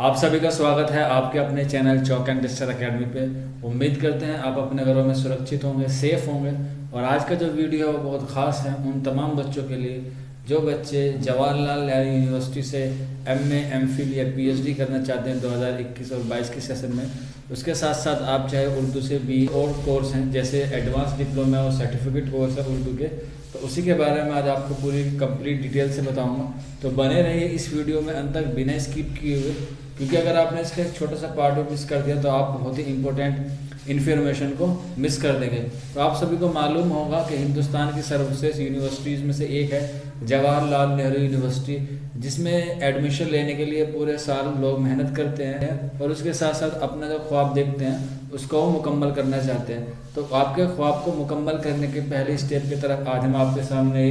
आप सभी का स्वागत है आपके अपने चैनल चौक एंड डिस्टर अकेडमी पे। उम्मीद करते हैं आप अपने घरों में सुरक्षित होंगे, सेफ होंगे। और आज का जो वीडियो है वो बहुत ख़ास है उन तमाम बच्चों के लिए जो बच्चे जवाहरलाल नेहरू यूनिवर्सिटी से एमए, एमफिल या पीएचडी करना चाहते हैं 2021 और 22 के सेशन में। उसके साथ साथ आप चाहे उर्दू से भी और कोर्स हैं जैसे एडवांस डिप्लोमा और सर्टिफिकेट कोर्स है उर्दू के, तो उसी के बारे में आज आपको पूरी कंप्लीट डिटेल से बताऊंगा। तो बने रहिए इस वीडियो में अंत तक बिना स्किप किए हुए, क्योंकि अगर आपने इसका एक छोटा सा पार्ट भी मिस कर दिया तो आप बहुत ही इंपॉर्टेंट इन्फॉर्मेशन को मिस कर देंगे। तो आप सभी को मालूम होगा कि हिंदुस्तान की सर्वश्रेष्ठ यूनिवर्सिटीज़ में से एक है जवाहरलाल नेहरू यूनिवर्सिटी, जिसमें एडमिशन लेने के लिए पूरे साल लोग मेहनत करते हैं और उसके साथ साथ अपना जो ख्वाब देखते हैं उसको वो मुकम्मल करना चाहते हैं। तो आपके ख्वाब को मुकम्मल करने के पहले स्टेप की तरफ आज हम आपके सामने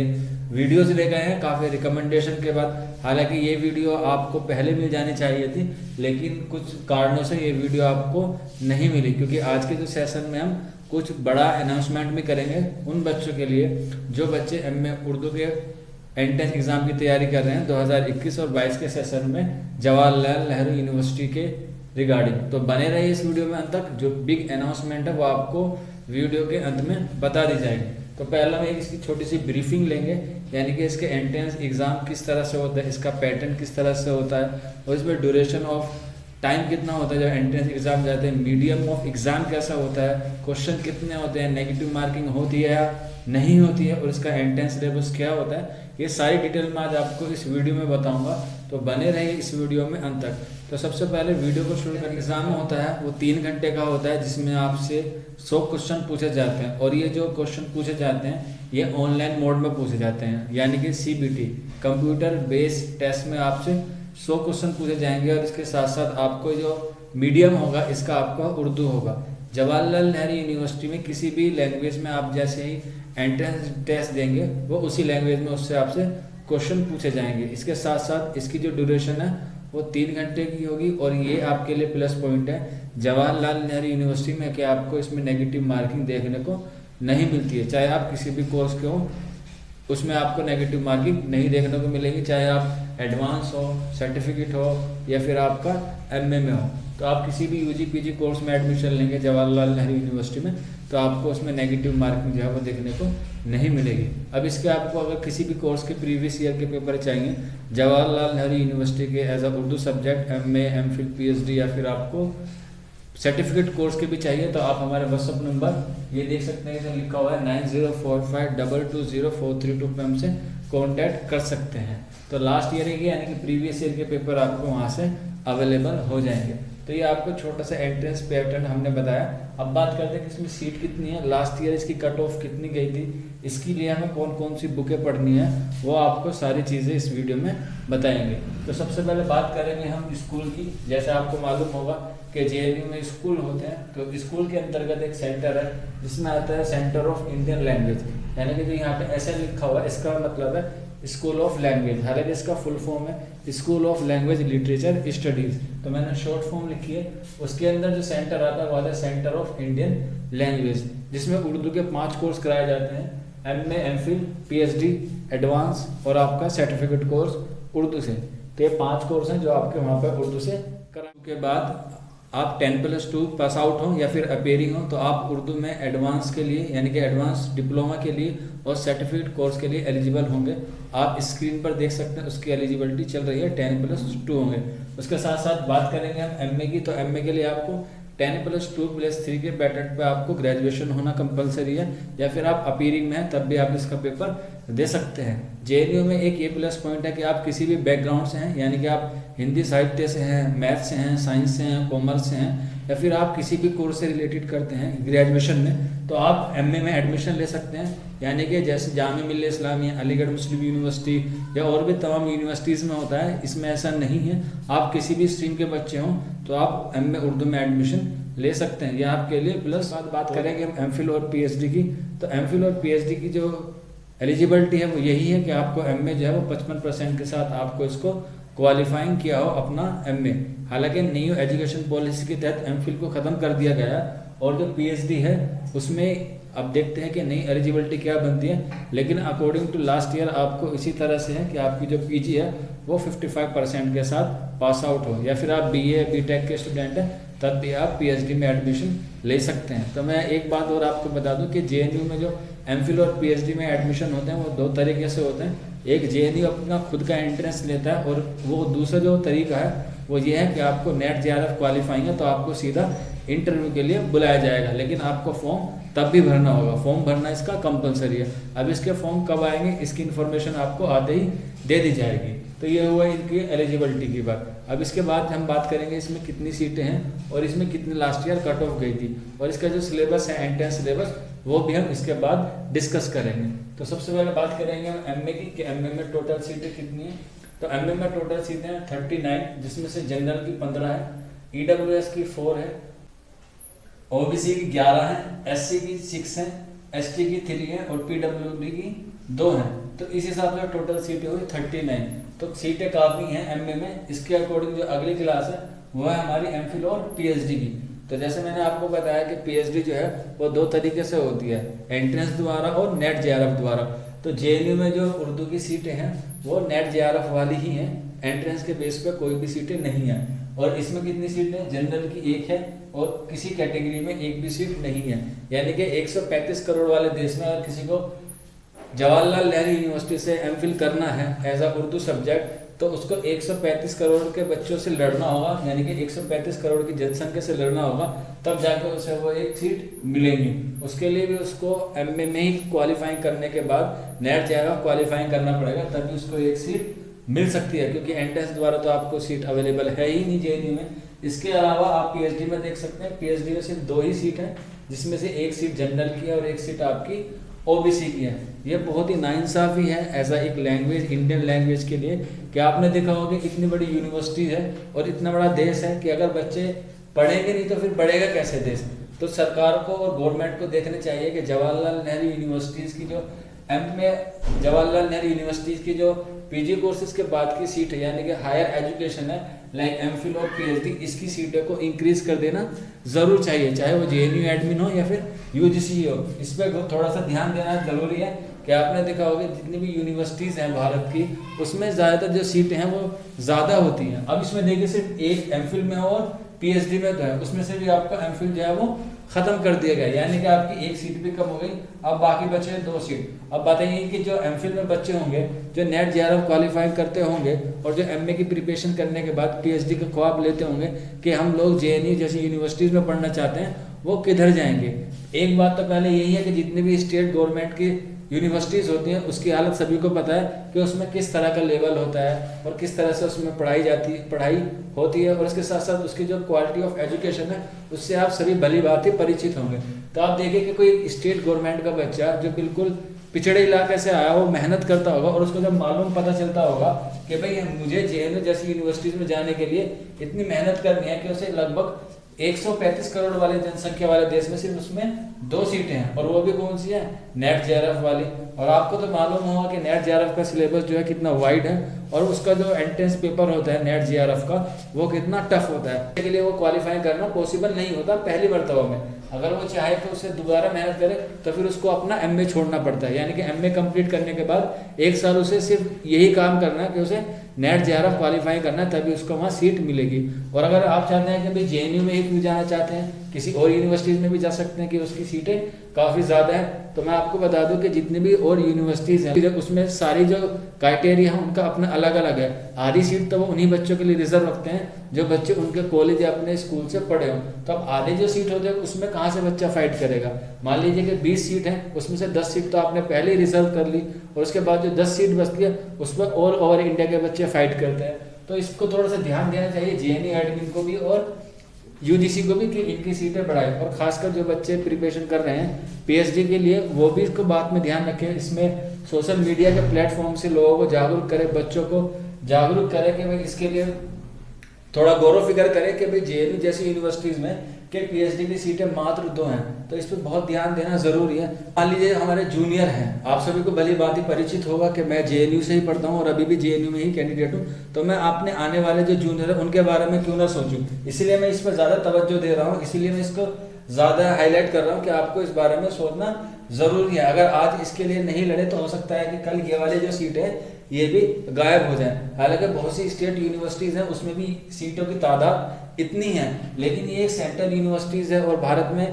वीडियोज़ ले गए हैं काफ़ी रिकमेंडेशन के बाद। हालांकि ये वीडियो आपको पहले मिल जानी चाहिए थी, लेकिन कुछ कारणों से ये वीडियो आपको नहीं मिली, क्योंकि आज के जो सेशन में हम कुछ बड़ा अनाउंसमेंट भी करेंगे उन बच्चों के लिए जो बच्चे एमए उर्दू के एंट्रेंस एग्ज़ाम की तैयारी कर रहे हैं 2021 और 22 के सेशन में जवाहरलाल नेहरू यूनिवर्सिटी के रिगार्डिंग। तो बने रहिए इस वीडियो में अंत तक, जो बिग अनाउंसमेंट है वो आपको वीडियो के अंत में बता दी जाएगी। तो पहला हम इसकी छोटी सी ब्रीफिंग लेंगे, यानी कि इसके एंट्रेंस एग्ज़ाम किस तरह से होता है, इसका पैटर्न किस तरह से होता है और इसमें ड्यूरेशन ऑफ टाइम कितना होता है जब एंट्रेंस एग्ज़ाम जाते हैं, मीडियम ऑफ एग्ज़ाम कैसा होता है, क्वेश्चन कितने होते हैं, नेगेटिव मार्किंग होती है या नहीं होती है और इसका एंट्रेंस सिलेबस क्या होता है, ये सारी डिटेल में आज आपको इस वीडियो में बताऊंगा। तो बने रहिए इस वीडियो में अंत तक। तो सबसे पहले वीडियो को शुरू करने एग्ज़ाम होता है वो 3 घंटे का होता है, जिसमें आपसे 100 क्वेश्चन पूछे जाते हैं और ये जो क्वेश्चन पूछे जाते हैं ये ऑनलाइन मोड में पूछे जाते हैं, यानी कि सीबीटी कंप्यूटर बेस्ड टेस्ट में आपसे 100 क्वेश्चन पूछे जाएंगे और इसके साथ साथ आपको जो मीडियम होगा इसका आपका उर्दू होगा। जवाहरलाल नेहरू यूनिवर्सिटी में किसी भी लैंग्वेज में आप जैसे ही एंट्रेंस टेस्ट देंगे वो उसी लैंग्वेज में उससे आपसे क्वेश्चन पूछे जाएंगे। इसके साथ साथ इसकी जो ड्यूरेशन है वो 3 घंटे की होगी और ये आपके लिए प्लस पॉइंट है जवाहरलाल नेहरू यूनिवर्सिटी में कि आपको इसमें नेगेटिव मार्किंग देखने को नहीं मिलती है। चाहे आप किसी भी कोर्स के हो उसमें आपको नेगेटिव मार्किंग नहीं देखने को मिलेगी, चाहे आप एडवांस हो, सर्टिफिकेट हो या फिर आपका एमए में हो। तो आप किसी भी यूजी पीजी कोर्स में एडमिशन लेंगे जवाहरलाल नेहरू यूनिवर्सिटी में तो आपको उसमें नेगेटिव मार्किंग जो है वो देखने को नहीं मिलेगी। अब इसके आपको अगर किसी भी कोर्स के प्रीवियस ईयर के पेपर चाहिए जवाहरलाल नेहरू यूनिवर्सिटी के as a Urdu subject MA, MPhil, PhD या फिर आपको सर्टिफिकेट कोर्स के भी चाहिए तो आप हमारे व्हाट्सअप नंबर ये देख सकते हैं जो लिखा हुआ है 9045220432 पे हमसे कॉन्टैक्ट कर सकते हैं। तो लास्ट ईयर के यानी कि प्रीवियस ईयर के पेपर आपको वहाँ से अवेलेबल हो जाएंगे। तो ये आपको छोटा सा एंट्रेंस पैटर्न हमने बताया। अब बात करते हैं कि इसमें सीट कितनी है, लास्ट ईयर इसकी कट ऑफ कितनी गई थी, इसके लिए हमें कौन कौन सी बुकें पढ़नी है वो आपको सारी चीज़ें इस वीडियो में बताएंगे। तो सबसे पहले बात करेंगे हम स्कूल की। जैसे आपको मालूम होगा कि जेएनयू में स्कूल होते हैं, तो स्कूल के अंतर्गत एक सेंटर है जिसमें आता है सेंटर ऑफ इंडियन लैंग्वेज, यानी कि जो यहाँ पे ऐसा लिखा हुआ है इसका मतलब है स्कूल ऑफ लैंग्वेज। हालांकि इसका फुल फॉर्म है school of language literature studies, तो मैंने शॉर्ट फॉर्म लिखी है। उसके अंदर जो सेंटर आता है वो आता है सेंटर ऑफ इंडियन लैंग्वेज, जिसमें उर्दू के 5 कोर्स कराए जाते हैं, एमए, एमफिल, पीएचडी, एडवांस और आपका सर्टिफिकेट कोर्स उर्दू से। तो ये 5 कोर्स हैं जो आपके वहाँ पर उर्दू से कराने के बाद आप 10+2 पास आउट हो या फिर अपेयरिंग हो तो आप उर्दू में एडवांस के लिए यानी कि एडवांस डिप्लोमा के लिए और सर्टिफिकेट कोर्स के लिए एलिजिबल होंगे। आप स्क्रीन पर देख सकते हैं उसकी एलिजिबिलिटी चल रही है 10+2 होंगे। उसके साथ साथ बात करेंगे हम एमए की, तो एमए के लिए आपको 10+2+3 के पैटर्न पे आपको ग्रेजुएशन होना कंपलसरी है, या फिर आप अपीयरिंग में हैं तब भी आप इसका पेपर दे सकते हैं। जेएनयू में एक ये प्लस पॉइंट है कि आप किसी भी बैकग्राउंड से हैं, यानी कि आप हिंदी साहित्य से हैं, मैथ से हैं, साइंस से हैं, कॉमर्स से हैं या फिर आप किसी भी कोर्स से रिलेटेड करते हैं ग्रेजुएशन में, तो आप एमए में एडमिशन ले सकते हैं। यानी कि जैसे जामिया मिल्लिया इस्लामिया, अलीगढ़ मुस्लिम यूनिवर्सिटी या और भी तमाम यूनिवर्सिटीज़ में होता है, इसमें ऐसा नहीं है। आप किसी भी स्ट्रीम के बच्चे हों तो आप एमए उर्दू में एडमिशन ले सकते हैं, यह आपके लिए प्लस। बात करेंगे हम एमफिल और पीएचडी की, तो एमफिल और पीएचडी की जो एलिजिबिलिटी है वो यही है कि आपको एमए जो है वो 55% के साथ आपको इसको क्वालिफाइंग किया हो अपना एमए। हालांकि न्यू एजुकेशन पॉलिसी के तहत एमफिल को ख़त्म कर दिया गया और जो पीएचडी है उसमें अब देखते हैं कि नई एलिजिबिलिटी क्या बनती है, लेकिन अकॉर्डिंग टू लास्ट ईयर आपको इसी तरह से है कि आपकी जो पीजी है वो 55% के साथ पास आउट हो, या फिर आप बीए बीटेक के स्टूडेंट हैं तब भी आप पीएचडी में एडमिशन ले सकते हैं। तो मैं एक बात और आपको बता दूं कि जेएनयू में जो एमफिल और पीएचडी में एडमिशन होते हैं वो दो तरीके से होते हैं। एक जेएनयू अपना खुद का एंट्रेंस लेता है, और वो दूसरा जो तरीका है वो ये है कि आपको नेट जेआरएफ क्वालिफाइंग है तो आपको सीधा इंटरव्यू के लिए बुलाया जाएगा, लेकिन आपको फॉर्म तब भी भरना होगा। फॉर्म भरना इसका कंपलसरी है। अब इसके फॉर्म कब आएंगे इसकी इन्फॉर्मेशन आपको आते ही दे दी जाएगी। तो ये हुआ इनकी एलिजिबिलिटी की बात। अब इसके बाद हम बात करेंगे इसमें कितनी सीटें हैं और इसमें कितनी लास्ट ईयर कट ऑफ गई थी, और इसका जो सिलेबस है एंट्रेंस सिलेबस वो भी हम इसके बाद डिस्कस करेंगे। तो सबसे पहले बात करेंगे हम एमए की कि एमए में टोटल सीटें कितनी है। तो एमए में टोटल सीटें हैं 39, जिसमें से जनरल की 15 है, ईडब्ल्यूएस की 4 है, ओबीसी की 11 है, एससी की 6 है, एसटी की 3 है और पीडब्ल्यूडी की 2 है। तो इस हिसाब से टोटल सीटें हुई 39। तो सीटें काफ़ी हैं एमए में। इसके अकॉर्डिंग जो अगली क्लास है वो है हमारी एमफिल और पीएचडी की। तो जैसे मैंने आपको बताया कि पीएचडी जो है वो दो तरीके से होती है, एंट्रेंस द्वारा और नेट जेआरएफ द्वारा। तो जेएनयू में जो उर्दू की सीटें हैं वो नेट जेआरएफ वाली ही हैं, एंट्रेंस के बेस पे कोई भी सीटें नहीं हैं। और इसमें कितनी सीटें, जनरल की 1 है और किसी कैटेगरी में एक भी सीट नहीं है। यानी कि 135 करोड़ वाले देश में अगर किसी को जवाहरलाल नेहरू यूनिवर्सिटी से एमफिल करना है एज अ उर्दू सब्जेक्ट, तो उसको 135 करोड़ के बच्चों से लड़ना होगा, यानी कि 135 करोड़ की जनसंख्या से लड़ना होगा, तब जाकर उसे वो एक सीट मिलेगी। उसके लिए भी उसको एमए में ही क्वालिफाइंग करने के बाद नेट जेआरएफ क्वालिफाइंग करना पड़ेगा, तभी उसको एक सीट मिल सकती है, क्योंकि एंट्रेंस द्वारा तो आपको सीट अवेलेबल है ही नहीं जेएनयू में। इसके अलावा आप पीएचडी में देख सकते हैं, पीएचडी में सिर्फ 2 ही सीट है, जिसमें से एक सीट जनरल की है और एक सीट आपकी ओबीसी की है। ये बहुत ही नाइंसाफी है ऐसा एक लैंग्वेज, इंडियन लैंग्वेज के लिए, कि आपने देखा होगा कि इतनी बड़ी यूनिवर्सिटी है और इतना बड़ा देश है कि अगर बच्चे पढ़ेंगे नहीं तो फिर बढ़ेगा कैसे देश। तो सरकार को और गवर्नमेंट को देखना चाहिए कि जवाहरलाल नेहरू यूनिवर्सिटीज़ की जो जवाहरलाल नेहरू यूनिवर्सिटीज़ की जो पीजी कोर्सेज के बाद की सीट है, यानी कि हायर एजुकेशन है लाइक एमफिल और पीएचडी, इसकी सीटों को इंक्रीज कर देना जरूर चाहिए, चाहे वो जेएनयू एडमिन हो या फिर यूजीसी हो। इस पर थोड़ा सा ध्यान देना जरूरी है कि आपने देखा होगा जितनी भी यूनिवर्सिटीज़ हैं भारत की, उसमें ज़्यादातर जो सीटें हैं वो ज़्यादा होती हैं। अब इसमें देखिए सिर्फ एक एमफिल में और पीएचडी में तो है, उसमें से भी आपका एमफिल जो है वो खत्म कर दिया गया, यानी कि आपकी एक सीट भी कम हो गई, अब बाकी बचे 2 सीट। अब बताइए कि जो एमफिल में बच्चे होंगे जो नेट जेआरएफ क्वालिफाई करते होंगे और जो एमए की प्रिपरेशन करने के बाद पीएचडी का ख्वाब लेते होंगे कि हम लोग जेएनयू जैसी यूनिवर्सिटीज़ में पढ़ना चाहते हैं, वो किधर जाएंगे। एक बात तो पहले यही है कि जितनी भी स्टेट गवर्नमेंट की यूनिवर्सिटीज़ होती हैं उसकी हालत सभी को पता है कि उसमें किस तरह का लेवल होता है और किस तरह से उसमें पढ़ाई होती है, और उसके साथ साथ उसकी जो क्वालिटी ऑफ एजुकेशन है उससे आप सभी भली बात ही परिचित होंगे। तो आप देखिए कि कोई स्टेट गवर्नमेंट का बच्चा जो बिल्कुल पिछड़े इलाके से आया वो मेहनत करता होगा और उसको जब मालूम पता चलता होगा कि भाई मुझे जेएनयू जैसी यूनिवर्सिटीज़ में जाने के लिए इतनी मेहनत करनी है कि उसे लगभग 135 करोड़ वाले जनसंख्या वाले देश में सिर्फ उसमें 2 सीटें हैं, और वो भी कौन सी है, नेट जेआरएफ वाली। और आपको तो मालूम होगा कि नेट जेआरएफ का सिलेबस जो है कितना वाइड है और उसका जो एंट्रेंस पेपर होता है नेट जेआरएफ का वो कितना टफ होता है। इसके लिए वो क्वालिफाई करना पॉसिबल नहीं होता पहली मर्तबा में। अगर वो चाहे तो उसे दोबारा मेहनत करे तो फिर उसको अपना एमए छोड़ना पड़ता है, यानी कि एमए कंप्लीट करने के बाद 1 साल उसे सिर्फ यही काम करना है कि उसे नेट जेआरएफ क्वालिफाई करना है, तभी उसको वहाँ सीट मिलेगी। और अगर आप चाहते हैं कि भाई जेएनयू में ही क्यों जाना चाहते हैं, किसी और यूनिवर्सिटीज़ में भी जा सकते हैं कि उसकी सीटें काफ़ी ज़्यादा है। तो मैं आपको बता दूं कि जितनी भी और यूनिवर्सिटीज़ हैं उसमें सारी जो क्राइटेरिया है उनका अपना अलग अलग है। आधी सीट तो वो उन्हीं बच्चों के लिए रिजर्व रखते हैं जो बच्चे उनके कॉलेज या अपने स्कूल से पढ़े हों। तो अब आधी जो सीट होती है उसमें कहाँ से बच्चा फाइट करेगा। मान लीजिए कि 20 सीट है, उसमें से 10 सीट तो आपने पहले ही रिजर्व कर ली और उसके बाद जो 10 सीट बचती है उसमें ऑल ओवर इंडिया के बच्चे फाइट करते हैं। तो इसको थोड़ा सा ध्यान देना चाहिए जेएनयू एडमिन को भी और यूजीसी को भी कि इनकी सीटें बढ़ाएं, और खासकर जो बच्चे प्रिपरेशन कर रहे हैं पीएचडी के लिए वो भी इसको बात में ध्यान रखें। इसमें सोशल मीडिया के प्लेटफॉर्म से लोगों को जागरूक करें, बच्चों को जागरूक करें कि भाई इसके लिए थोड़ा गौर व फिक्र करें कि भाई जेएनयू जैसी यूनिवर्सिटीज़ में कि पीएचडी की सीटें मात्र 2 हैं, तो इस पर बहुत ध्यान देना जरूरी है। मान लीजिए हमारे जूनियर हैं, आप सभी को भली बात ही परिचित होगा कि मैं जेएनयू से ही पढ़ता हूँ और अभी भी जेएनयू में ही कैंडिडेट हूँ, तो मैं अपने आने वाले जो जूनियर है उनके बारे में क्यों ना सोचूं, इसीलिए मैं इस पर ज़्यादा तवज्जो दे रहा हूँ, इसीलिए मैं इसको ज़्यादा हाईलाइट कर रहा हूँ कि आपको इस बारे में सोचना ज़रूरी है। अगर आज इसके लिए नहीं लड़े तो हो सकता है कि कल ये वाली जो सीट है ये भी गायब हो जाए। हालांकि बहुत सी स्टेट यूनिवर्सिटीज़ हैं उसमें भी सीटों की तादाद इतनी है, लेकिन ये एक सेंट्रल यूनिवर्सिटीज़ है और भारत में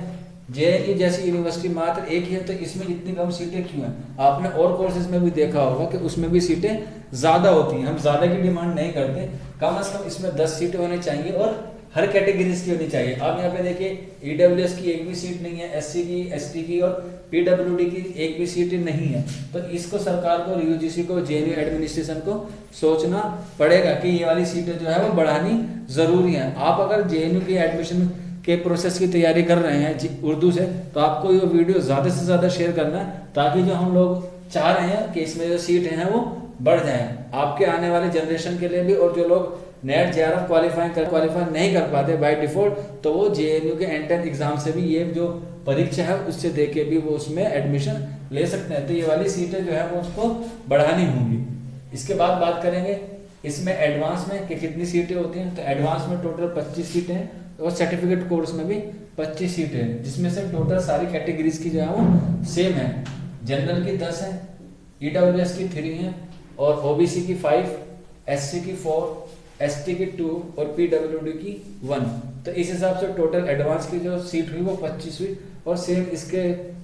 जेएनयू जैसी यूनिवर्सिटी मात्र एक ही है, तो इसमें इतनी कम सीटें क्यों हैं? आपने और कोर्सेज में भी देखा होगा कि उसमें भी सीटें ज़्यादा होती हैं। हम ज़्यादा की डिमांड नहीं करते, कम से कम इसमें 10 सीटें होनी चाहिए और हर कैटेगरीज की होनी चाहिए। आप यहाँ पे देखिए ईडब्ल्यूएस की एक भी सीट नहीं है, एससी की, एसटी की और पीडब्ल्यूडी की एक भी सीट नहीं है। तो इसको सरकार को, यूजीसी को, जेएनयू एडमिनिस्ट्रेशन को सोचना पड़ेगा कि ये वाली सीटें जो है वो बढ़ानी ज़रूरी है। आप अगर जेएनयू की एडमिशन के प्रोसेस की तैयारी कर रहे हैं उर्दू से, तो आपको ये वीडियो ज़्यादा से ज़्यादा शेयर करना है, ताकि जो हम लोग चाह रहे हैं कि इसमें जो सीटें हैं वो बढ़ जाएं आपके आने वाले जनरेशन के लिए भी। और जो लोग नेट जेआरएफ क्वालिफाई नहीं कर पाते बाय डिफॉल्ट, तो वो जेएनयू के एंट्रेंस एग्जाम से भी ये जो परीक्षा है उससे दे के भी वो उसमें एडमिशन ले सकते हैं। तो ये वाली सीटें जो है वो उसको बढ़ानी होंगी। इसके बाद बात करेंगे इसमें एडवांस में कि कितनी सीटें होती हैं। तो एडवांस में टोटल 25 सीटें हैं और सर्टिफिकेट कोर्स में भी 25 सीटें हैं, जिसमें से टोटल सारी कैटेगरीज की जो है वो सेम है। जनरल की 10 है, ईडब्ल्यूएस की 3 है और ओबीसी की 5, एससी की 4, एसटी की 2 और पीडब्ल्यूडी की 1। तो इस हिसाब से टोटल एडवांस की जो सीट हुई वो 25 हुई और सेम इसके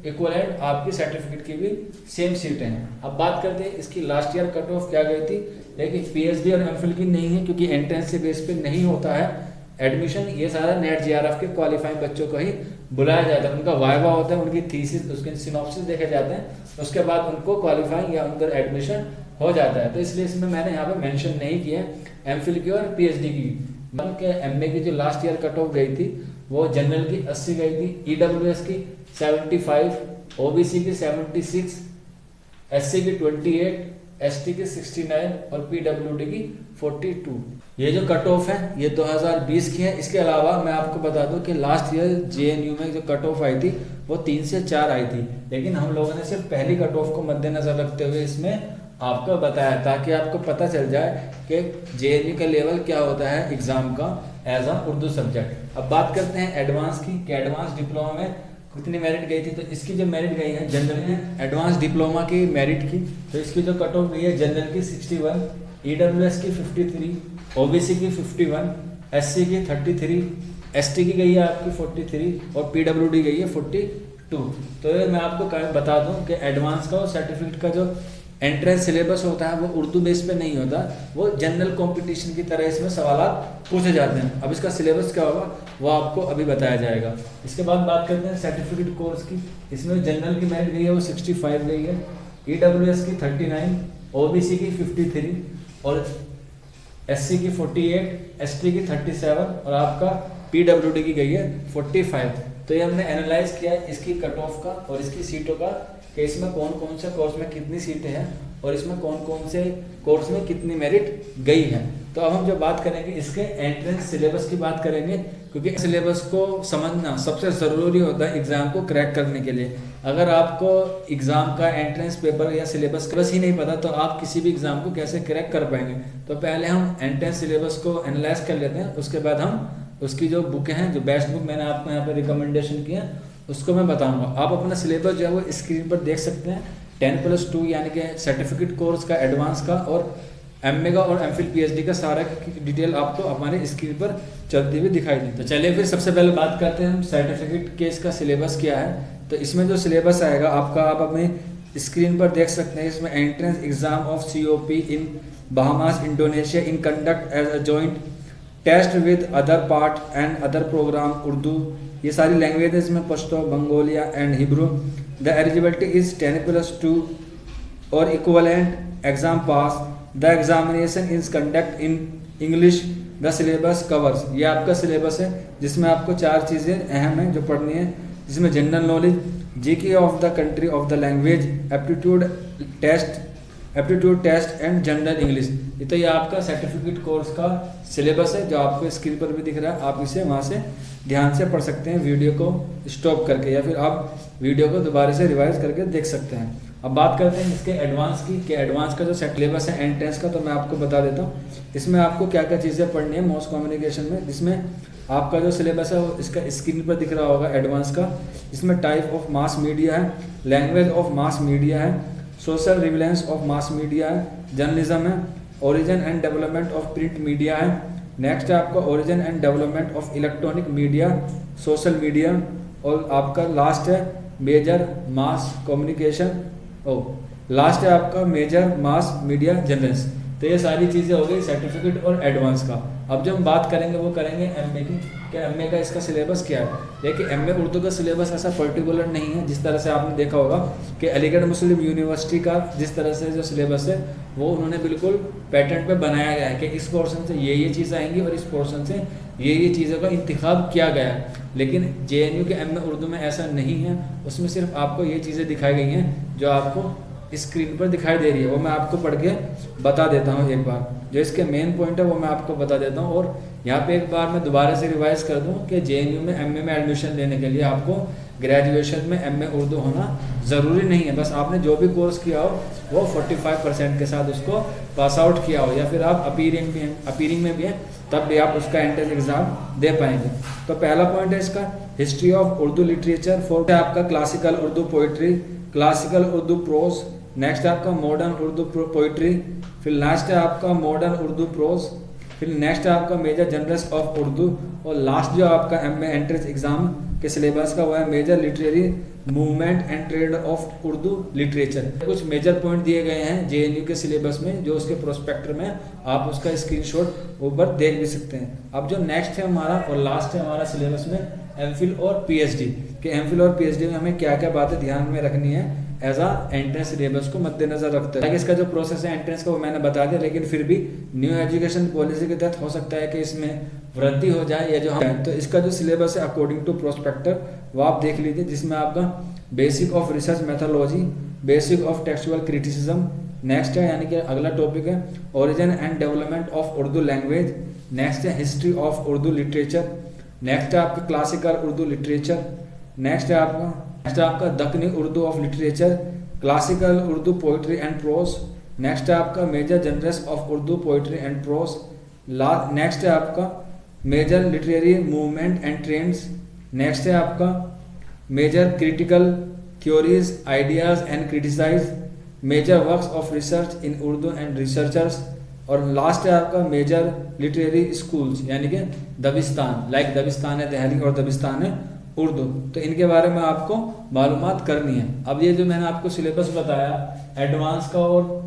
इक्वलेंट आपकी सर्टिफिकेट की भी सेम सीटें हैं। अब बात करते हैं इसकी लास्ट ईयर कट ऑफ क्या गई थी, लेकिन पीएचडी और एमफिल की नहीं है, क्योंकि एंट्रेंस के बेस पे नहीं होता है एडमिशन। ये सारा नेट जेआरएफ के क्वालिफाइंग बच्चों को ही बुलाया जाता है, उनका वाइवा होता है, उनकी थीसिस, उसके सिनॉप्सिस देखे जाते हैं, उसके बाद उनको क्वालिफाइंग या उनका एडमिशन हो जाता है। तो इसलिए इसमें मैंने यहाँ पे मेंशन नहीं किया एमफिल की और पीएचडी की। के एमए की जो लास्ट ईयर कट ऑफ गई थी वो जनरल की 80 गई थी, ईडब्ल्यूएस की 75, ओबीसी की 76, एससी की 28, एसटी की 69 और पीडब्ल्यूडी की 42। ये जो कट ऑफ है ये 2020 की है। इसके अलावा मैं आपको बता दूं कि लास्ट ईयर जेएनयू में जो कट ऑफ आई थी वो 3 से 4 आई थी, लेकिन हम लोगों ने सिर्फ पहली कट ऑफ को मद्देनजर रखते हुए इसमें आपको बताया, ताकि आपको पता चल जाए कि जेएनयू का लेवल क्या होता है एग्जाम का एज अ उर्दू सब्जेक्ट। अब बात करते हैं एडवांस की कि एडवांस डिप्लोमा में कितनी मेरिट गई थी। तो इसकी जो मेरिट गई है जनरल की एडवांस डिप्लोमा की मेरिट की, तो इसकी जो कट ऑफ गई है जनरल की 61, ईडब्ल्यूएस की 53, ओबीसी की 51, एससी की 33, एसटी की गई है आपकी 43 और पीडब्ल्यूडी गई है 42। तो मैं आपको बता दूं कि एडवांस का और सर्टिफिकेट का जो एंट्रेंस सिलेबस होता है वो उर्दू बेस पे नहीं होता, वो जनरल कंपटीशन की तरह इसमें सवालात पूछे जाते हैं। अब इसका सिलेबस क्या होगा वो आपको अभी बताया जाएगा। इसके बाद बात करते हैं सर्टिफिकेट कोर्स की। इसमें जनरल की मेरिट गई है वो 65 गई है, ईडब्ल्यूएस की 39, ओबीसी की 53 और एससी की 48, एसटी की 37 और आपका पीडब्ल्यूडी की गई है 45। तो ये हमने एनालाइज किया इसकी कट ऑफ का और इसकी सीटों का कि इसमें कौन कौन से कोर्स में कितनी सीटें हैं और इसमें कौन कौन से कोर्स में कितनी मेरिट गई है। तो अब हम जो बात करेंगे इसके एंट्रेंस सिलेबस की बात करेंगे, क्योंकि सिलेबस को समझना सबसे ज़रूरी होता है एग्ज़ाम को क्रैक करने के लिए। अगर आपको एग्ज़ाम का एंट्रेंस पेपर या सिलेबस बस ही नहीं पता तो आप किसी भी एग्ज़ाम को कैसे क्रैक कर पाएंगे। तो पहले हम एंट्रेंस सिलेबस को एनालाइज कर लेते हैं, उसके बाद हम उसकी जो बुकें हैं, जो बेस्ट बुक मैंने आपको यहाँ पर रिकमेंडेशन की है उसको मैं बताऊंगा। आप अपना सिलेबस जो है वो स्क्रीन पर देख सकते हैं। 10+2 यानी कि सर्टिफिकेट कोर्स का, एडवांस का और एमए का और एमफिल पीएचडी का सारा डिटेल आपको हमारे स्क्रीन पर चलती हुई दिखाई दी। तो चलिए फिर सबसे पहले बात करते हैं हम सर्टिफिकेट के इसका सिलेबस क्या है। तो इसमें जो सिलेबस आएगा आपका, आप अपने स्क्रीन पर देख सकते हैं। इसमें entrance exam of COP in Bahamas Indonesia in conduct as a joint test with other part and other programme Urdu, ये सारी लैंग्वेजेस में पश्तो, बंगोलिया and Hebrew. The eligibility is 10+2 और equivalent exam pass. The examination is conduct in English. The syllabus covers, ये आपका syllabus है जिसमें आपको 4 चीज़ें अहम हैं जो पढ़नी है, जिसमें general knowledge, GK of the country of the language, aptitude test and general English. तो ये आपका सर्टिफिकेट कोर्स का सिलेबस है जो आपको स्क्रीन पर भी दिख रहा है। आप इसे वहाँ से ध्यान से पढ़ सकते हैं वीडियो को स्टॉप करके, या फिर आप वीडियो को दोबारा से रिवाइज करके देख सकते हैं। अब बात करते हैं इसके एडवांस की, कि एडवांस का जो सिलेबस है एंट्रेंस का, तो मैं आपको बता देता हूँ इसमें आपको क्या क्या चीज़ें पढ़नी है मास कम्युनिकेशन में। जिसमें आपका जो सिलेबस है वो इसका स्क्रीन पर दिख रहा होगा एडवांस का। इसमें टाइप ऑफ मास मीडिया है, लैंग्वेज ऑफ मास मीडिया है, social relevance of mass media है, जर्नलिज्म है, origin and development of print media है, नेक्स्ट है आपका origin and development of electronic media, social media, और आपका लास्ट है मेजर मास कम्युनिकेशन, लास्ट है आपका मेजर मास मीडिया जर्नल्स। तो ये सारी चीज़ें हो गई सर्टिफिकेट और एडवांस का। अब जो हम बात करेंगे वो करेंगे एमए की, कि एमए का इसका सिलेबस क्या है। देखिए एमए उर्दू का सिलेबस ऐसा पर्टिकुलर नहीं है, जिस तरह से आपने देखा होगा कि अलीगढ़ मुस्लिम यूनिवर्सिटी का जिस तरह से जो सिलेबस है वो उन्होंने बिल्कुल पैटर्न पे बनाया गया है कि इस पोर्शन से ये चीज़ें आएंगी और इस पोर्शन से ये चीज़ों का इंतखाब किया गया है। लेकिन जेएनयू के एमए उर्दू में ऐसा नहीं है, उसमें सिर्फ आपको ये चीज़ें दिखाई गई हैं जो आपको स्क्रीन पर दिखाई दे रही है, वो मैं आपको पढ़ के बता देता हूँ एक बार। जो इसके मेन पॉइंट है वो मैं आपको बता देता हूँ। और यहाँ पे एक बार मैं दोबारा से रिवाइज कर दूँ कि जेएनयू में एमए में एडमिशन लेने के लिए आपको ग्रेजुएशन में एमए उर्दू होना ज़रूरी नहीं है। बस आपने जो भी कोर्स किया हो वो 45% के साथ उसको पास आउट किया हो, या फिर आप अपीयरिंग में भी हैं तब भी आप उसका एंट्रेंस एग्ज़ाम दे पाएंगे। तो पहला पॉइंट है इसका history of Urdu literature. Fourth है आपका classical Urdu poetry, classical Urdu prose, next है आपका मॉडर्न उर्दू पोइट्री, फिर लास्ट है आपका मॉडर्न उर्दू प्रोज, फिर नेक्स्ट है आपका मेजर जनरल्स ऑफ उर्दू, और लास्ट जो आपका एमए एंट्रेंस एग्जाम के सिलेबस का वो है major literary movement and trade of Urdu literature. कुछ मेजर पॉइंट दिए गए हैं जेएनयू के सिलेबस में, जो उसके प्रोस्पेक्टर में आप उसका स्क्रीनशॉट ऊपर देख भी सकते हैं। अब जो नेक्स्ट है हमारा और लास्ट है हमारा सिलेबस में एमफिल और पीएचडी, कि एमफिल और पीएचडी में हमें क्या क्या बातें ध्यान में रखनी है एज आ एंट्रेंस सिलेबस को मद्देनजर रखते हैं। इसका जो प्रोसेस है एंट्रेंस का वो मैंने बता दिया, लेकिन फिर भी न्यू एजुकेशन पॉलिसी के तहत हो सकता है कि इसमें वृद्धि हो जाए या जो है। तो इसका जो सिलेबस है अकॉर्डिंग टू प्रोस्पेक्टर वो आप देख लीजिए, जिसमें आपका basic of research methodology, basic of textual criticism, next है यानी कि अगला टॉपिक है origin and development of Urdu language, next है history of Urdu literature, next है आपका क्लासिकल उर्दू लिटरेचर, नेक्स्ट है आपका Dakhni Urdu of literature, classical Urdu poetry and prose, next है आपका major genres of Urdu poetry and prose, next है आपका major literary movement and trends, next है आपका major critical theories ideas and criticise, major works of research in Urdu and researchers, और last है आपका major literary schools यानी कि दबिस्तान, लाइक दबिस्तान है दिल्ली और दबिस्तान है उर्दू। तो इनके बारे में आपको मालूमात करनी है। अब ये जो मैंने आपको सिलेबस बताया एडवांस का और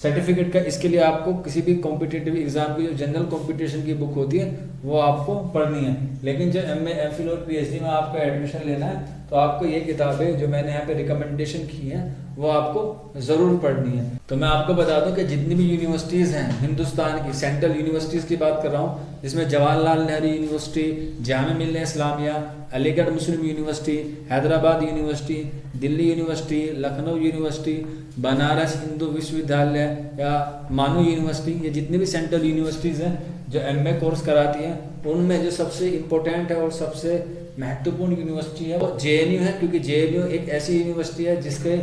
सर्टिफिकेट का, इसके लिए आपको किसी भी कॉम्पिटिटिव एग्जाम की जो जनरल कॉम्पिटिशन की बुक होती है वो आपको पढ़नी है। लेकिन जो एमए एमफिल और पीएचडी में आपको एडमिशन लेना है तो आपको ये किताबें जो मैंने यहाँ पे रिकमेंडेशन की हैं वो आपको ज़रूर पढ़नी है। तो मैं आपको बता दूं कि जितनी भी यूनिवर्सिटीज़ हैं हिंदुस्तान की, सेंट्रल यूनिवर्सिटीज़ की बात कर रहा हूँ, जिसमें Jawaharlal Nehru university, Jamia Millia Islamia, Aligarh Muslim university, Hyderabad university, Delhi university, Lucknow university, Banaras Hindu विश्वविद्यालय या मानू यूनिवर्सिटी, ये जितनी भी सेंट्रल यूनिवर्सिटीज़ हैं जो एमए कोर्स कराती हैं, उनमें जो सबसे इम्पोर्टेंट है और सबसे महत्वपूर्ण यूनिवर्सिटी है वो जेएनयू है। क्योंकि जेएनयू एक ऐसी यूनिवर्सिटी है जिसके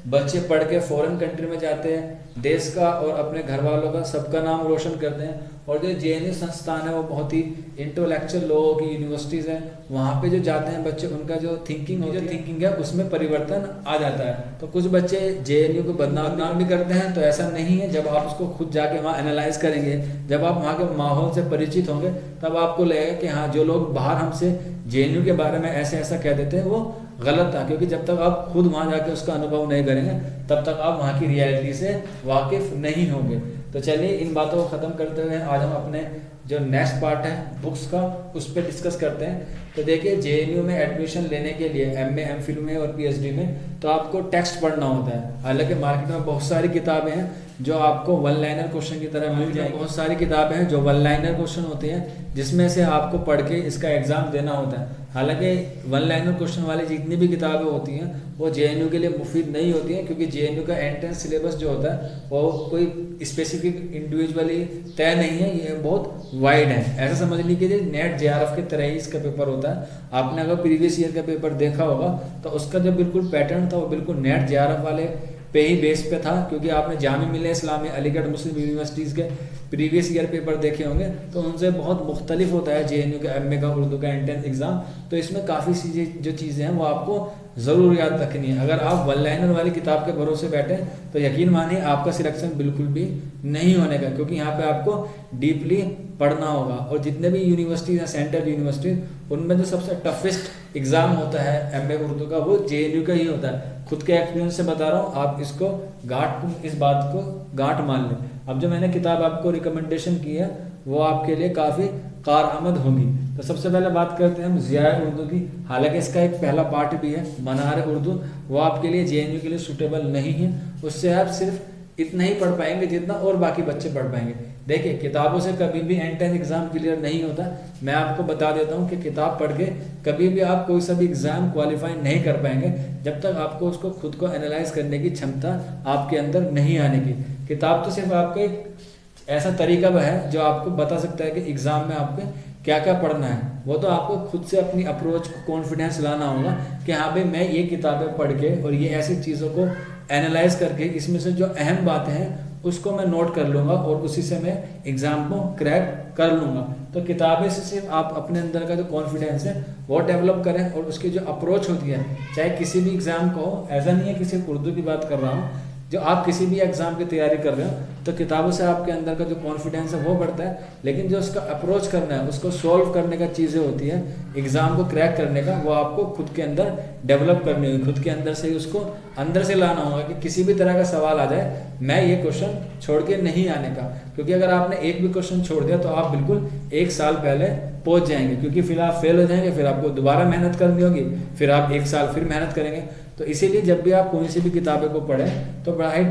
बच्चे पढ़ के फॉरेन कंट्री में जाते हैं, देश का और अपने घर वालों का सबका नाम रोशन करते हैं। और जो जेएनयू संस्थान है वो बहुत ही इंटेलेक्चुअल लोगों की यूनिवर्सिटीज़ हैं, वहाँ पे जो जाते हैं बच्चे उनका जो थिंकिंग है उसमें परिवर्तन आ जाता है। तो कुछ बच्चे जेएनयू को बदनाम भी करते हैं, तो ऐसा नहीं है। जब आप उसको खुद जाके वहाँ एनालाइज करेंगे, जब आप वहाँ के माहौल से परिचित होंगे, तब आपको लगेगा कि हाँ जो लोग बाहर हमसे जेएनयू के बारे में ऐसा कह देते हैं वो गलत था। क्योंकि जब तक आप खुद वहाँ जाके उसका अनुभव नहीं करेंगे तब तक आप वहाँ की रियलिटी से वाकिफ नहीं होंगे। तो चलिए इन बातों को ख़त्म करते हुए आज हम अपने जो नेक्स्ट पार्ट है बुक्स का उस पर डिस्कस करते हैं। तो देखिए जेएनयू में एडमिशन लेने के लिए एमए एमफिल में और पीएचडी में तो आपको टेक्स्ट पढ़ना होता है। हालांकि मार्केट में बहुत सारी किताबें हैं जो आपको वन लाइनर क्वेश्चन की तरह मिल जाएगी। बहुत सारी किताबें हैं जो वन लाइनर क्वेश्चन होते हैं जिसमें से आपको पढ़ के इसका एग्ज़ाम देना होता है। हालांकि वन लाइनर क्वेश्चन वाली जितनी भी किताबें होती हैं वो जेएनयू के लिए मुफीद नहीं होती हैं, क्योंकि जेएनयू का एंट्रेंस सिलेबस जो होता है वो कोई स्पेसिफिक इंडिविजुअली तय नहीं है, ये बहुत वाइड है। ऐसा समझ लीजिए नेट जेआरएफ के तरह ही इसका पेपर होता है। आपने अगर प्रीवियस ईयर का पेपर देखा होगा तो उसका जो बिल्कुल पैटर्न था वो बिल्कुल नेट जेआरएफ वाले पे ही बेस पे था, क्योंकि आपने जामिया मिल्लिया इस्लामिया अलीगढ़ मुस्लिम यूनिवर्सिटीज़ के प्रीवियस ईयर पेपर देखे होंगे, तो उनसे बहुत मुख्तलिफ होता है JNU का MA का उर्दू का एंट्रेंस एग्ज़ाम। तो इसमें काफ़ी चीज़ें जो चीज़ें हैं वो आपको ज़रूर याद रखनी है। अगर आप वन लाइनर वाली किताब के भरोसे बैठे तो यकीन मानिए आपका सिलेक्शन बिल्कुल भी नहीं होने का, क्योंकि यहाँ पे आपको डीपली पढ़ना होगा। और जितने भी यूनिवर्सिटीज़ हैं सेंट्रल यूनिवर्सिटीज़, उनमें जो सबसे टफेस्ट एग्ज़ाम होता है MA उर्दू का वो JNU का ही होता है। खुद के एक्सपीरियंस से बता रहा हूँ, आप इस बात को गांठ मान लें। अब जो मैंने किताब आपको रिकमेंडेशन की है वो आपके लिए काफ़ी कारआमद होगी। तो सबसे पहले बात करते हैं हम ज़िया उर्दू की। हालांकि इसका एक पहला पार्ट भी है मनार उर्दू, वो आपके लिए JNU के लिए सूटेबल नहीं है। उससे आप सिर्फ इतना ही पढ़ पाएंगे जितना और बाकी बच्चे पढ़ पाएंगे। देखिए, किताबों से कभी भी एंट्रेंस एग्जाम क्लियर नहीं होता। मैं आपको बता देता हूँ कि किताब पढ़ के कभी भी आप कोई सा भी एग्जाम क्वालिफाई नहीं कर पाएंगे जब तक आपको उसको खुद को एनालाइज करने की क्षमता आपके अंदर नहीं आने की। किताब तो सिर्फ आपको एक ऐसा तरीका है जो आपको बता सकता है कि एग्जाम में आपको क्या क्या पढ़ना है। वो तो आपको खुद से अपनी अप्रोच को कॉन्फिडेंस लाना होगा कि हाँ भाई, मैं ये किताबें पढ़ के और ये ऐसी चीज़ों को एनालाइज करके इसमें से जो अहम बातें हैं उसको मैं नोट कर लूँगा और उसी से मैं एग्ज़ाम को क्रैक कर लूँगा। तो किताबें से सिर्फ आप अपने अंदर का जो कॉन्फिडेंस है वो डेवलप करें, और उसकी जो अप्रोच होती है चाहे किसी भी एग्ज़ाम को हो, ऐसा नहीं है कि सिर्फ उर्दू की बात कर रहा हूँ, जो आप किसी भी एग्ज़ाम की तैयारी कर रहे हो तो किताबों से आपके अंदर का जो कॉन्फिडेंस है वो बढ़ता है, लेकिन जो उसका अप्रोच करना है, उसको सॉल्व करने का चीज़ें होती है एग्ज़ाम को क्रैक करने का, वो आपको खुद के अंदर डेवलप करनी होगी। खुद के अंदर से ही उसको अंदर से लाना होगा कि किसी भी तरह का सवाल आ जाए मैं ये क्वेश्चन छोड़ के नहीं आने का। क्योंकि अगर आपने एक भी क्वेश्चन छोड़ दिया तो आप बिल्कुल 1 साल पहले पहुंच जाएंगे, क्योंकि फिर आप फेल हो जाएंगे, फिर आपको दोबारा मेहनत करनी होगी, फिर आप 1 साल फिर मेहनत करेंगे। तो इसीलिए जब भी आप कोई सी भी किताबें को पढ़ें तो बड़ा ही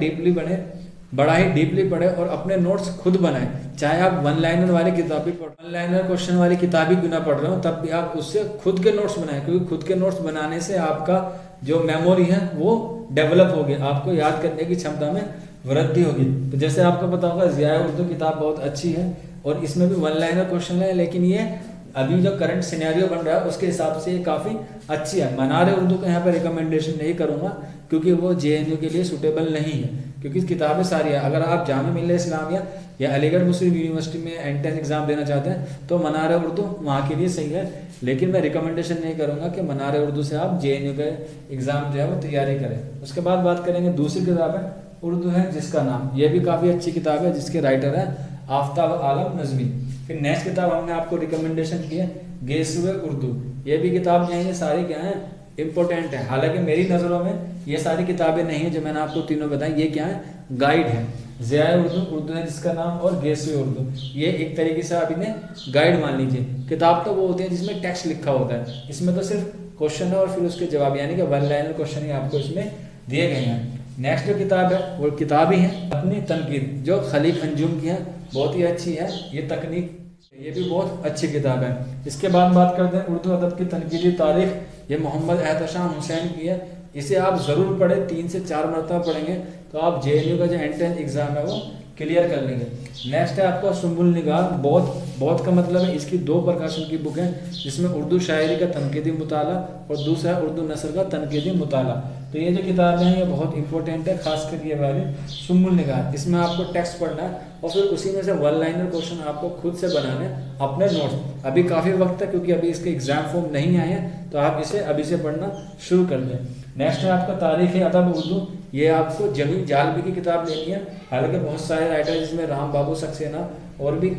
डीपली पढ़ें और अपने नोट्स खुद बनाएं। चाहे आप वन लाइनर वाली किताबें वन लाइनर क्वेश्चन वाली किताबें क्यों ना पढ़ रहे हो, तब भी आप उससे खुद के नोट्स बनाएं, क्योंकि खुद के नोट्स बनाने से आपका जो मेमोरी है वो डेवलप होगी, आपको याद करने की क्षमता में वृद्धि होगी। तो जैसे आपको पता होगा ज़िया उर्दू किताब बहुत अच्छी है और इसमें भी वन लाइनर क्वेश्चन है, लेकिन ये अभी जो करंट सिनेरियो बन रहा है उसके हिसाब से ये काफ़ी अच्छी है। मनार उर्दू का यहाँ पर रिकमेंडेशन नहीं करूँगा क्योंकि वो JNU के लिए सूटेबल नहीं है, क्योंकि किताबें सारी है। अगर आप जामिया मिल्लिया इस्लामिया या अलीगढ़ मुस्लिम यूनिवर्सिटी में एंट्रेंस एग्जाम देना चाहते हैं तो मनार उर्दू वहाँ के लिए सही है, लेकिन मैं रिकमेंडेशन नहीं करूँगा कि मनार उर्दू से आप JNU के एग्ज़ाम जो है वो तैयारी करें। उसके बाद बात करेंगे दूसरी किताब है उर्दू है जिसका नाम, ये भी काफ़ी अच्छी किताब है जिसके राइटर है आफ्ताब आलम नज़मी। फिर नेक्स्ट किताब हमने आपको रिकमेंडेशन की है गेसुए उर्दू। ये भी किताब जो है ये सारी क्या है इंपॉर्टेंट है। हालांकि मेरी नज़रों में ये सारी किताबें नहीं है जो मैंने आपको तीनों बताई, ये क्या है गाइड है। ज़िया उर्दू है जिसका नाम और गेसुए उर्दू, ये एक तरीके से आप इन्हें गाइड मान लीजिए। किताब तो वो होती है जिसमें टेक्स्ट लिखा होता है, इसमें तो सिर्फ क्वेश्चन है और फिर उसके जवाब, यानी कि वन लाइनर क्वेश्चन ही आपको इसमें दिए गए हैं। नेक्स्ट जो किताब है वो किताब ही है अपनी तनकीद, जो खलीफ अंजुम की है, बहुत ही अच्छी है ये तकनीक, ये भी बहुत अच्छी किताब है। इसके बाद बात करते हैं उर्दू अदब की तनकीदी तारीख, ये मोहम्मद एहतशाम हुसैन की है। इसे आप ज़रूर पढ़ें, 3 से 4 मरतबा पढ़ेंगे तो आप JNU का जो एंट्रेंस एग्ज़ाम है वो क्लियर कर लेंगे। नेक्स्ट है आपका सुम्बुल निगार, बहुत का मतलब है इसकी 2 प्रकाशन की बुक है, जिसमें उर्दू शायरी का तनकीदी मुताला और दूसरा है उर्दू नस्र का तनकीदी मुताला। तो ये जो किताबें हैं ये बहुत इंपॉर्टेंट है, खासकर ये वाली सुम्बुल निगार। इसमें आपको टेक्स्ट पढ़ना है और फिर उसी में से वन लाइनर क्वेश्चन आपको खुद से बनाने अपने नोट्स। अभी काफ़ी वक्त है क्योंकि अभी इसके एग्जाम फॉर्म नहीं आए हैं, तो आप इसे अभी से पढ़ना शुरू कर दें। नेक्स्ट है आपका तारीख अदब उर्दू, ये आपको जमील जालबी की किताब लेनी है। हालांकि बहुत सारे राइटर जिसमें राम बाबू सक्सेना और भी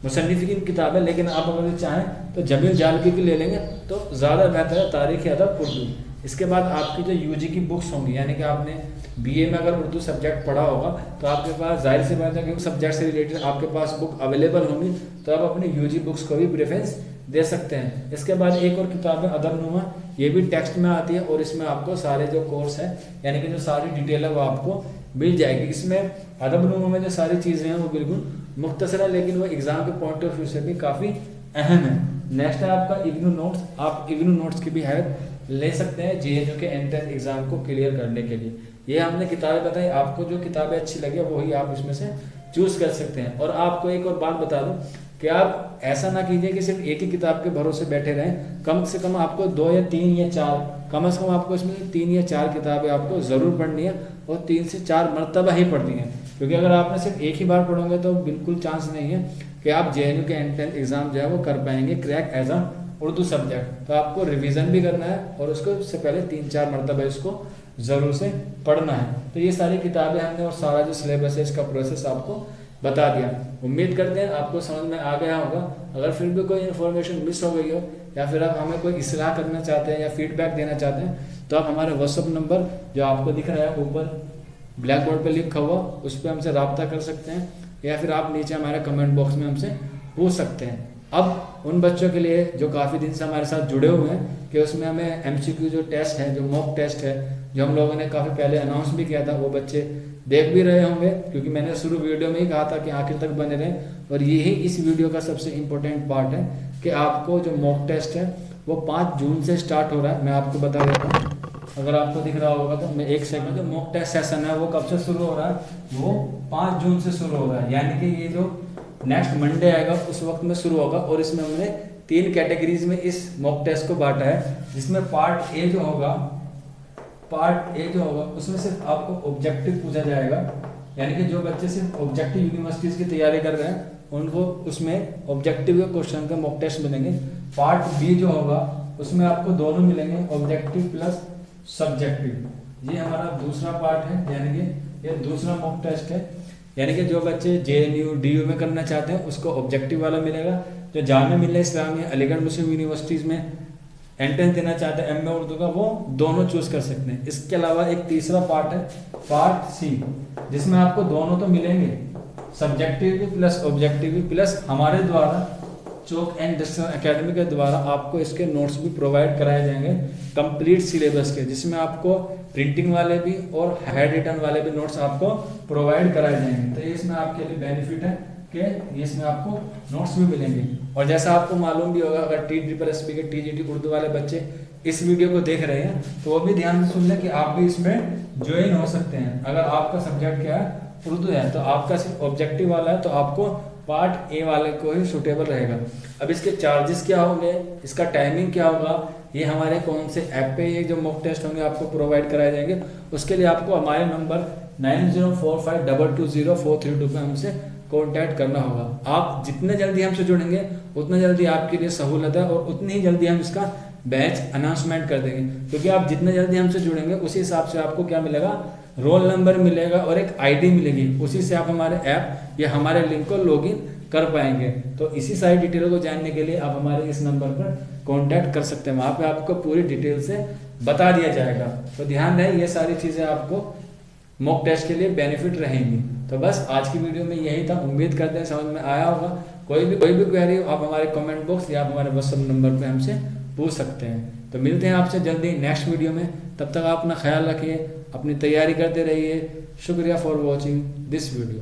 मुसन्निफ़ की किताब है, लेकिन आप अगर चाहें तो जमील जालबी की ले लेंगे तो ज़्यादा बेहतर है तारीख अदब उर्दू। इसके बाद आपकी जो UG की बुक्स होंगी, यानी कि आपने BA में अगर उर्दू सब्जेक्ट पढ़ा होगा तो आपके पास जाहिर सी बात है कि सब्जेक्ट से रिलेटेड आपके पास बुक अवेलेबल होंगी, तो आप अपनी UG बुक्स को भी प्रेफरेंस दे सकते हैं। इसके बाद एक और किताब है अदबनुमा, ये भी टेक्स्ट में आती है और इसमें आपको सारे जो कोर्स है यानी कि जो सारी डिटेल है वो आपको मिल जाएगी। इसमें अदबनुमा में जो सारी चीज़ें हैं वो बिल्कुल मुख्तसर है, लेकिन वो एग्ज़ाम के पॉइंट ऑफ व्यू से भी काफ़ी अहम है। नेक्स्ट है आपका इग्नू नोट्स, आप इग्नू नोट्स की भी हेल्प ले सकते हैं JNU के एंट्रेंस एग्जाम को क्लियर करने के लिए। ये हमने किताबें बताई, आपको जो किताबें अच्छी लगे वही आप इसमें से चूज़ कर सकते हैं। और आपको एक और बात बता दूं, कि आप ऐसा ना कीजिए कि सिर्फ एक ही किताब के भरोसे बैठे रहें। कम से कम आपको 2 या 3 या 4, कम से कम आपको इसमें 3 या 4 किताबें आपको ज़रूर पढ़नी है, और 3 से 4 मरतबा ही पढ़नी है। क्योंकि अगर आपने सिर्फ एक ही बार पढ़ोगे तो बिल्कुल चांस नहीं है कि आप JNU के एंट्रेंस एग्ज़ाम जो है वो कर पाएंगे crack as a Urdu subject. तो आपको रिवीजन भी करना है और उसको से पहले 3-4 मरतबा इसको ज़रूर से पढ़ना है। तो ये सारी किताबें हमने और सारा जो सिलेबस है इसका प्रोसेस आपको बता दिया। उम्मीद करते हैं आपको समझ में आ गया होगा। अगर फिर भी कोई इन्फॉर्मेशन मिस हो गई हो या फिर आप हमें कोई इस्लाह करना चाहते हैं या फीडबैक देना चाहते हैं तो आप हमारे व्हाट्सअप नंबर जो आपको दिख रहा है ऊपर ब्लैक बोर्ड पर लिखा हुआ, उस पर हमसे रब्ता कर सकते हैं, या फिर आप नीचे हमारे कमेंट बॉक्स में हमसे पूछ सकते हैं। अब उन बच्चों के लिए जो काफ़ी दिन से हमारे साथ जुड़े हुए हैं कि उसमें हमें MCQ जो टेस्ट है, जो मॉक टेस्ट है, जो हम लोगों ने काफ़ी पहले अनाउंस भी किया था, वो बच्चे देख भी रहे होंगे, क्योंकि मैंने शुरू वीडियो में ही कहा था कि आखिर तक बने रहें। और यही इस वीडियो का सबसे इम्पोर्टेंट पार्ट है कि आपको जो मॉक टेस्ट है वो 5 जून से स्टार्ट हो रहा है। मैं आपको बता देता हूँ, अगर आपको दिख रहा होगा तो मैं एक सेकंड, जो मॉक टेस्ट सेशन है वो कब से शुरू हो रहा है, वो 5 जून से शुरू हो रहा है, यानी कि ये जो नेक्स्ट मंडे आएगा उस वक्त में शुरू होगा। और इसमें हमने 3 कैटेगरीज में इस मॉक टेस्ट को बांटा है, जिसमें पार्ट ए जो होगा उसमें सिर्फ आपको ऑब्जेक्टिव पूछा जाएगा, यानी कि जो बच्चे सिर्फ ऑब्जेक्टिव यूनिवर्सिटीज की तैयारी कर रहे हैं उनको उसमें ऑब्जेक्टिव के क्वेश्चन के मॉक टेस्ट मिलेंगे। पार्ट बी जो होगा उसमें आपको दोनों मिलेंगे, ऑब्जेक्टिव प्लस सब्जेक्टिव। ये हमारा दूसरा पार्ट है, यानी कि ये दूसरा मॉक टेस्ट है। यानी कि जो बच्चे JNU DU में करना चाहते हैं उसको ऑब्जेक्टिव वाला मिलेगा। जो जामिया मिल्लिया इस्लामिया अलीगढ़ मुस्लिम यूनिवर्सिटीज़ में एंट्रेंस देना चाहते हैं MA उर्दू का, वो दोनों चूज कर सकते हैं। इसके अलावा एक तीसरा पार्ट है, पार्ट C, जिसमें आपको दोनों तो मिलेंगे, सब्जेक्टिव भी प्लस ऑब्जेक्टिव भी, प्लस हमारे द्वारा चौक एंड डिजिटल एकेडमी के द्वारा आपको इसके नोट्स भी प्रोवाइड कराए जाएंगे कंप्लीट सिलेबस के, जिसमें आपको प्रिंटिंग वाले भी और हैंड रिटन वाले भी नोट्स आपको प्रोवाइड कराए जाएंगे। तो ये इसमें आपके लिए बेनिफिट है कि इसमें आपको नोट्स भी मिलेंगे। और जैसा आपको मालूम भी होगा, अगर TSSB के TGT उर्दू वाले बच्चे इस वीडियो को देख रहे हैं तो वो भी ध्यान से सुन लें कि आप भी इसमें ज्वाइन हो सकते हैं। अगर आपका सब्जेक्ट क्या है, उर्दू है, तो आपका सिर्फ ऑब्जेक्टिव वाला है तो आपको पार्ट ए वाले को ही सूटेबल रहेगा। अब इसके चार्जेस क्या होंगे, इसका टाइमिंग क्या होगा, ये हमारे कौन से ऐप पे ये जो मॉक टेस्ट होंगे आपको प्रोवाइड कराए जाएंगे, उसके लिए आपको हमारे नंबर 9045220432 पे हमसे कांटेक्ट करना होगा। आप जितने जल्दी हमसे जुड़ेंगे उतना जल्दी आपके लिए सहूलत है, और उतनी ही जल्दी हम इसका बैच अनाउंसमेंट कर देंगे। क्योंकि आप जितने जल्दी हमसे जुड़ेंगे उसी हिसाब से आपको क्या मिलेगा, रोल नंबर मिलेगा और एक ID मिलेगी, उसी से आप हमारे ऐप या हमारे लिंक को लॉगिन कर पाएंगे। तो इसी सारी डिटेल को जानने के लिए आप हमारे इस नंबर पर कांटेक्ट कर सकते हैं, वहाँ पे आपको पूरी डिटेल से बता दिया जाएगा। तो ध्यान रहे, ये सारी चीज़ें आपको मॉक टेस्ट के लिए बेनिफिट रहेंगी। तो बस आज की वीडियो में यही था, उम्मीद करते हैं समझ में आया होगा। कोई भी क्वेरी हो आप हमारे कमेंट बॉक्स या आप हमारे व्हाट्सएप नंबर पे हमसे पूछ सकते हैं। तो मिलते हैं आपसे जल्दी नेक्स्ट वीडियो में, तब तक आप अपना ख्याल रखिए, अपनी तैयारी करते रहिए। शुक्रिया फॉर वॉचिंग दिस वीडियो।